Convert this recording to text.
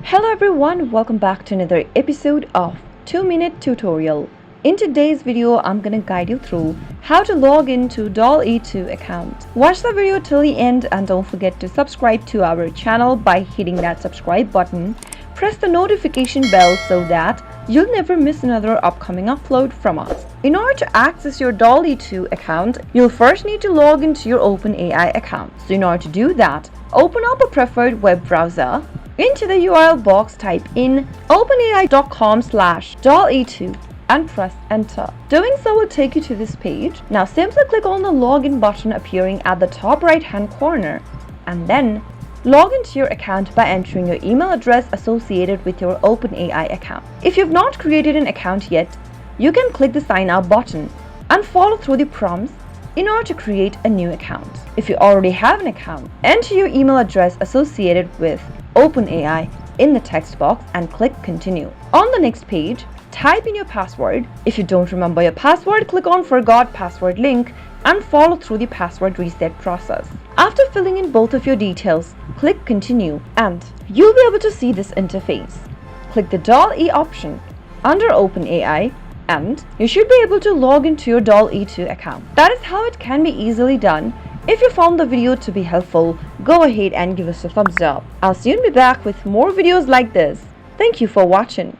Hello everyone, welcome back to another episode of 2-Minute Tutorial. In today's video, I'm gonna guide you through how to log into Dalle 2 account. Watch the video till the end and don't forget to subscribe to our channel by hitting that subscribe button. Press the notification bell so that you'll never miss another upcoming upload from us. In order to access your Dalle 2 account, you'll first need to log into your OpenAI account. So in order to do that, open up a preferred web browser. Into the URL box, type in openai.com/Dalle2 and press enter. Doing so will take you to this page. Now simply click on the login button appearing at the top right hand corner and then log into your account by entering your email address associated with your OpenAI account. If you've not created an account yet, you can click the sign up button and follow through the prompts in order to create a new account. If you already have an account, enter your email address associated with OpenAI in the text box and click continue. On the next page, type in your password. If you don't remember your password, click on forgot password link and follow through the password reset process. After filling in both of your details, click continue and you'll be able to see this interface. Click the Dalle option under OpenAI and you should be able to log into your Dalle 2 account. That is how it can be easily done. If you found the video to be helpful, go ahead and give us a thumbs up. I'll soon be back with more videos like this. Thank you for watching.